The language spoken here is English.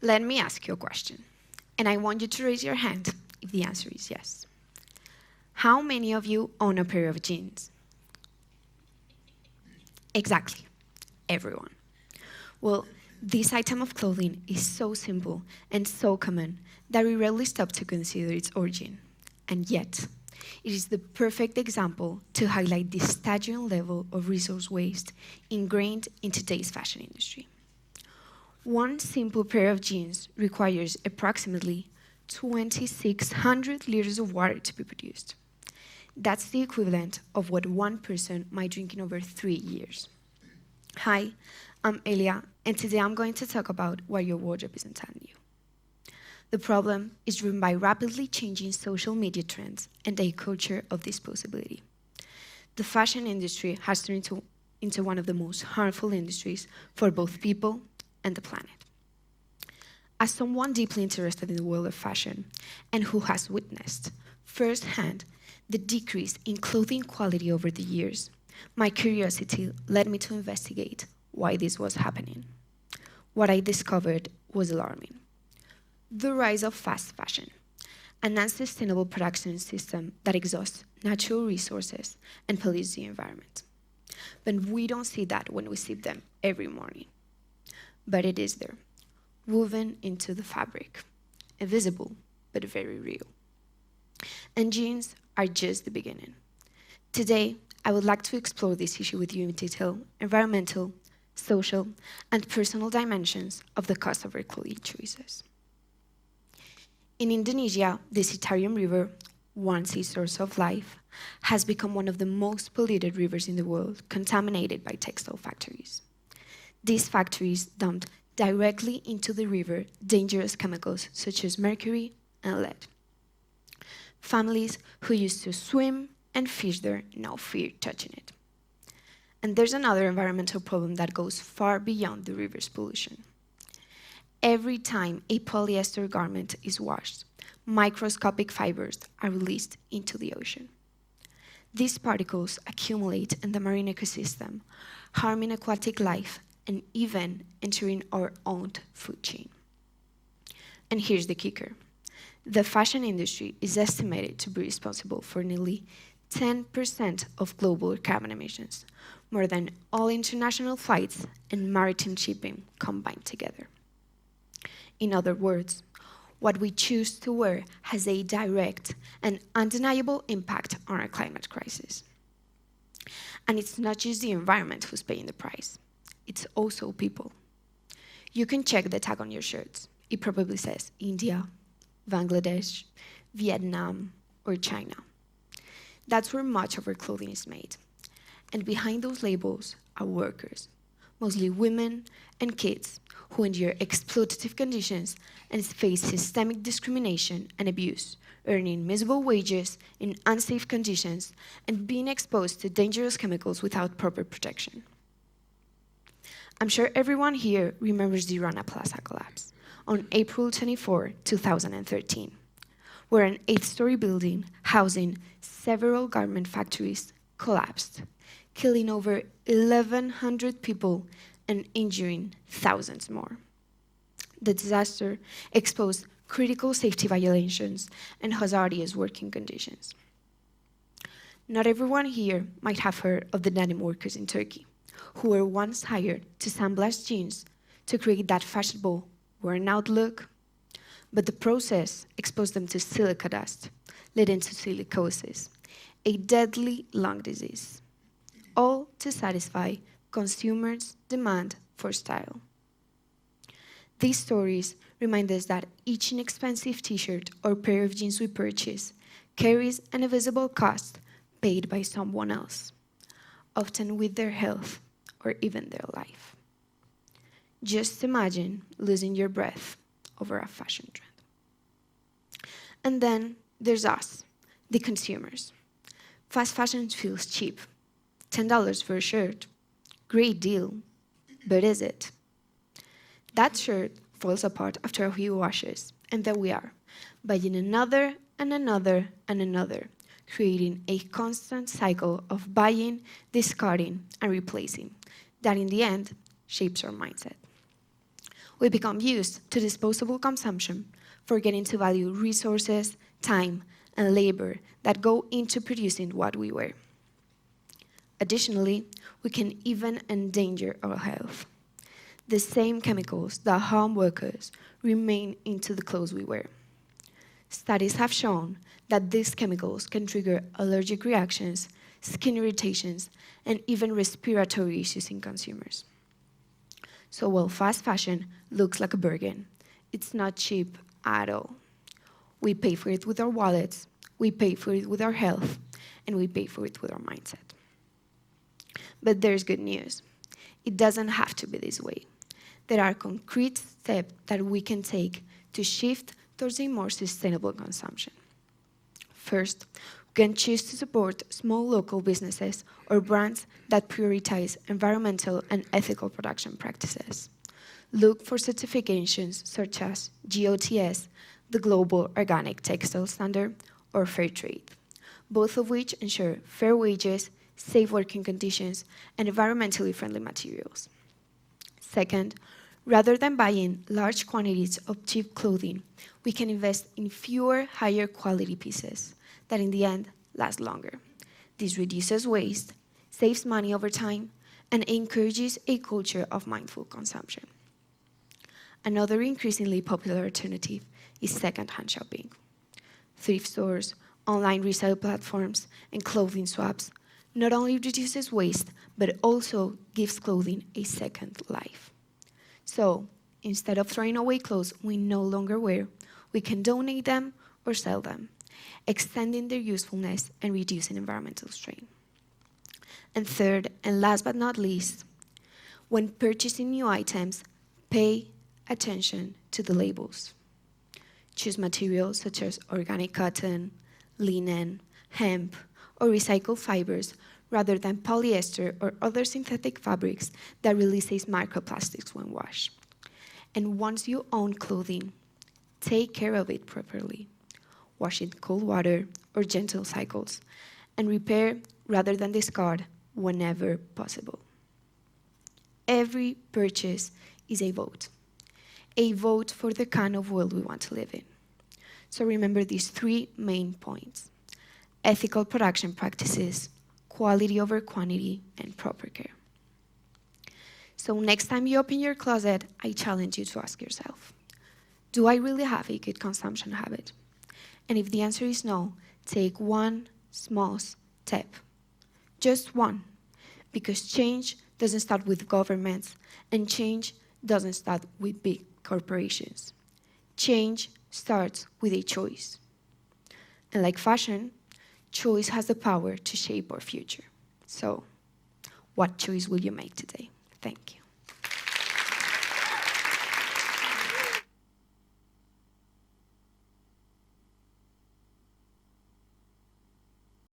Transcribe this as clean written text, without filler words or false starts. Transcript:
Let me ask you a question, and I want you to raise your hand if the answer is yes. How many of you own a pair of jeans? Exactly, everyone. Well, this item of clothing is so simple and so common that we rarely stop to consider its origin. And yet, it is the perfect example to highlight the staggering level of resource waste ingrained in today's fashion industry. One simple pair of jeans requires approximately 2,600 liters of water to be produced. That's the equivalent of what one person might drink in over 3 years. Hi, I'm Elia, and today I'm going to talk about what your wardrobe isn't telling you. The problem is driven by rapidly changing social media trends and a culture of disposability. The fashion industry has turned into one of the most harmful industries for both people and the planet. As someone deeply interested in the world of fashion and who has witnessed firsthand the decrease in clothing quality over the years, my curiosity led me to investigate why this was happening. What I discovered was alarming. The rise of fast fashion, an unsustainable production system that exhausts natural resources and pollutes the environment. But we don't see that when we sip them every morning. But it is there, woven into the fabric, invisible but very real. And jeans are just the beginning. Today, I would like to explore this issue with you in detail: environmental, social, and personal dimensions of the cost of our clothing choices. In Indonesia, the Citarium River, once a source of life, has become one of the most polluted rivers in the world, contaminated by textile factories. These factories dumped directly into the river dangerous chemicals such as mercury and lead. Families who used to swim and fish there now fear touching it. And there's another environmental problem that goes far beyond the river's pollution. Every time a polyester garment is washed, microscopic fibers are released into the ocean. These particles accumulate in the marine ecosystem, harming aquatic life and even entering our own food chain. And here's the kicker. The fashion industry is estimated to be responsible for nearly 10% of global carbon emissions, more than all international flights and maritime shipping combined together. In other words, what we choose to wear has a direct and undeniable impact on our climate crisis. And it's not just the environment who's paying the price, it's also people. You can check the tag on your shirts. It probably says India, Bangladesh, Vietnam, or China. That's where much of our clothing is made. And behind those labels are workers, mostly women and kids, who endure exploitative conditions and face systemic discrimination and abuse, earning miserable wages in unsafe conditions and being exposed to dangerous chemicals without proper protection. I'm sure everyone here remembers the Rana Plaza collapse on April 24, 2013, where an 8-story building housing several garment factories collapsed, killing over 1,100 people and injuring thousands more. The disaster exposed critical safety violations and hazardous working conditions. Not everyone here might have heard of the denim workers in Turkey, who were once hired to sandblast jeans to create that fashionable, worn-out look. But the process exposed them to silica dust, leading to silicosis, a deadly lung disease, all to satisfy consumers' demand for style. These stories remind us that each inexpensive t-shirt or pair of jeans we purchase carries an invisible cost paid by someone else, often with their health or even their life. Just imagine losing your breath over a fashion trend. And then there's us, the consumers. Fast fashion feels cheap. $10 for a shirt. Great deal. But is it? That shirt falls apart after a few washes, and there we are, buying another and another and another, creating a constant cycle of buying, discarding, and replacing that in the end shapes our mindset. We become used to disposable consumption, forgetting to value resources, time, and labor that go into producing what we wear. Additionally, we can even endanger our health. The same chemicals that harm workers remain into the clothes we wear. Studies have shown that these chemicals can trigger allergic reactions, skin irritations, and even respiratory issues in consumers. So while fast fashion looks like a bargain, it's not cheap at all. We pay for it with our wallets, we pay for it with our health, and we pay for it with our mindset. But there's good news. It doesn't have to be this way. There are concrete steps that we can take to shift towards a more sustainable consumption. First, we can choose to support small local businesses or brands that prioritize environmental and ethical production practices. Look for certifications such as GOTS, the Global Organic Textile Standard, or Fair Trade, both of which ensure fair wages, safe working conditions, and environmentally friendly materials. Second, rather than buying large quantities of cheap clothing, we can invest in fewer, higher quality pieces that in the end last longer. This reduces waste, saves money over time, and encourages a culture of mindful consumption. Another increasingly popular alternative is second-hand shopping. Thrift stores, online resale platforms, and clothing swaps not only reduces waste, but also gives clothing a second life. So, instead of throwing away clothes we no longer wear, we can donate them or sell them, extending their usefulness and reducing environmental strain. And third, and last but not least, when purchasing new items, pay attention to the labels. Choose materials such as organic cotton, linen, hemp, or recycled fibers rather than polyester or other synthetic fabrics that releases microplastics when washed. And once you own clothing, take care of it properly. Wash it in cold water or gentle cycles, and repair rather than discard whenever possible. Every purchase is a vote for the kind of world we want to live in. So remember these three main points: ethical production practices, quality over quantity, and proper care. So next time you open your closet, I challenge you to ask yourself, do I really have a good consumption habit? And if the answer is no, take one small step, just one, because change doesn't start with governments, and change doesn't start with big corporations. Change starts with a choice. And like fashion, choice has the power to shape our future. So, what choice will you make today? Thank you.